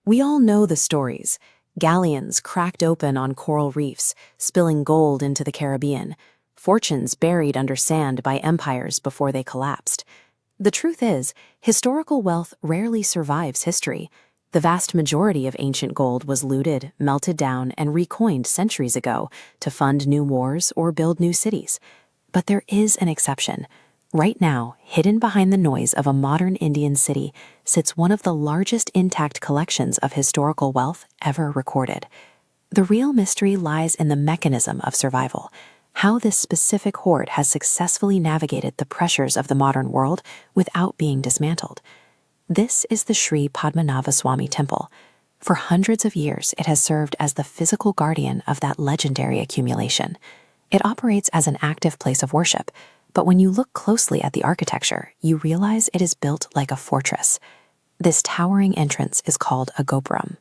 We all know the stories. Galleons cracked open on coral reefs, spilling gold into the Caribbean. Fortunes buried under sand by empires before they collapsed. The truth is, historical wealth rarely survives history. The vast majority of ancient gold was looted, melted down, and recoined centuries ago to fund new wars or build new cities. But there is an exception. Right now, hidden behind the noise of a modern Indian city, sits one of the largest intact collections of historical wealth ever recorded. The real mystery lies in the mechanism of survival, how this specific hoard has successfully navigated the pressures of the modern world without being dismantled. This is the Sree Padmanabhaswamy Temple. For hundreds of years, it has served as the physical guardian of that legendary accumulation. It operates as an active place of worship, but when you look closely at the architecture, you realize it is built like a fortress. This towering entrance is called a gopuram.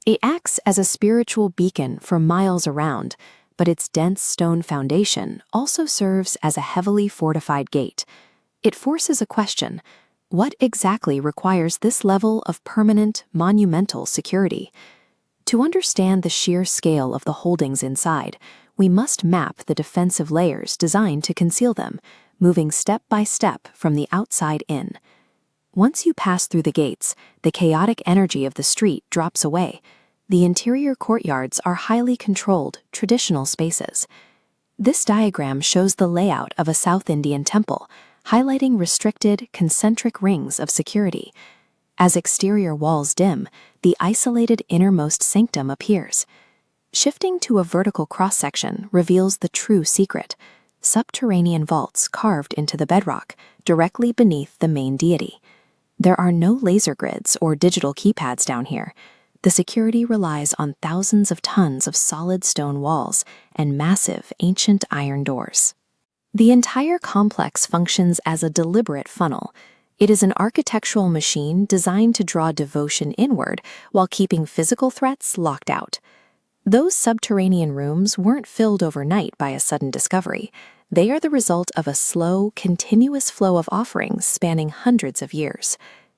It acts as a spiritual beacon for miles around, but its dense stone foundation also serves as a heavily fortified gate. It forces a question: what exactly requires this level of permanent, monumental security? To understand the sheer scale of the holdings inside, we must map the defensive layers designed to conceal them, moving step by step from the outside in. Once you pass through the gates, the chaotic energy of the street drops away. The interior courtyards are highly controlled, traditional spaces. This diagram shows the layout of a South Indian temple, highlighting restricted, concentric rings of security. As exterior walls dim, the isolated innermost sanctum appears. Shifting to a vertical cross-section reveals the true secret: subterranean vaults carved into the bedrock, directly beneath the main deity. There are no laser grids or digital keypads down here. The security relies on thousands of tons of solid stone walls and massive ancient iron doors. The entire complex functions as a deliberate funnel. It is an architectural machine designed to draw devotion inward while keeping physical threats locked out. Those subterranean rooms weren't filled overnight by a sudden discovery. They are the result of a slow, continuous flow of offerings spanning hundreds of years.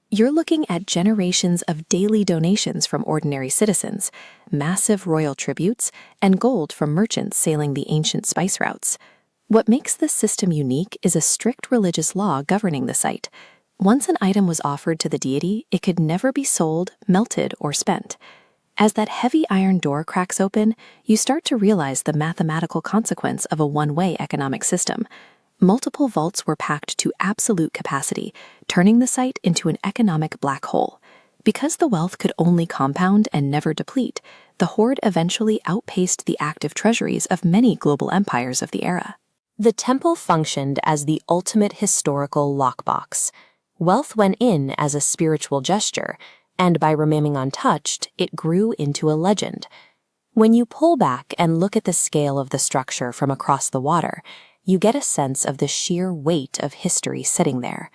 You're looking at generations of daily donations from ordinary citizens, massive royal tributes, and gold from merchants sailing the ancient spice routes. What makes this system unique is a strict religious law governing the site. Once an item was offered to the deity, it could never be sold, melted, or spent. As that heavy iron door cracks open, you start to realize the mathematical consequence of a one-way economic system. Multiple vaults were packed to absolute capacity, turning the site into an economic black hole. Because the wealth could only compound and never deplete, the hoard eventually outpaced the active treasuries of many global empires of the era. The temple functioned as the ultimate historical lockbox. Wealth went in as a spiritual gesture, and by remaining untouched, it grew into a legend. When you pull back and look at the scale of the structure from across the water, you get a sense of the sheer weight of history sitting there.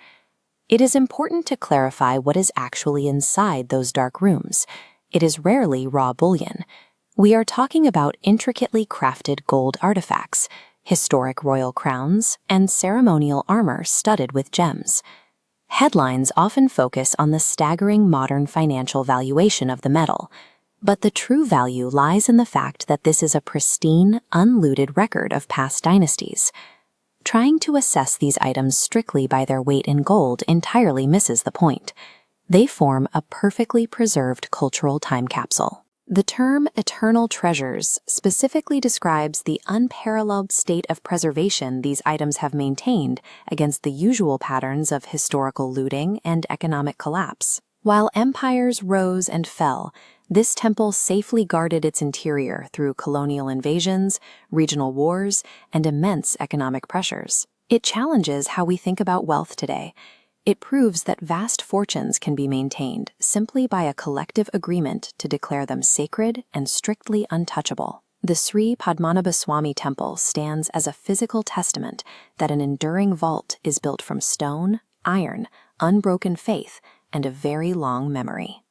It is important to clarify what is actually inside those dark rooms. It is rarely raw bullion. We are talking about intricately crafted gold artifacts, historic royal crowns, and ceremonial armor studded with gems. Headlines often focus on the staggering modern financial valuation of the metal, but the true value lies in the fact that this is a pristine, unlooted record of past dynasties. Trying to assess these items strictly by their weight in gold entirely misses the point. They form a perfectly preserved cultural time capsule. The term eternal treasures specifically describes the unparalleled state of preservation these items have maintained against the usual patterns of historical looting and economic collapse. While empires rose and fell, this temple safely guarded its interior through colonial invasions, regional wars, and immense economic pressures. It challenges how we think about wealth today. It proves that vast fortunes can be maintained simply by a collective agreement to declare them sacred and strictly untouchable. The Sree Padmanabhaswamy Temple stands as a physical testament that an enduring vault is built from stone, iron, unbroken faith, and a very long memory.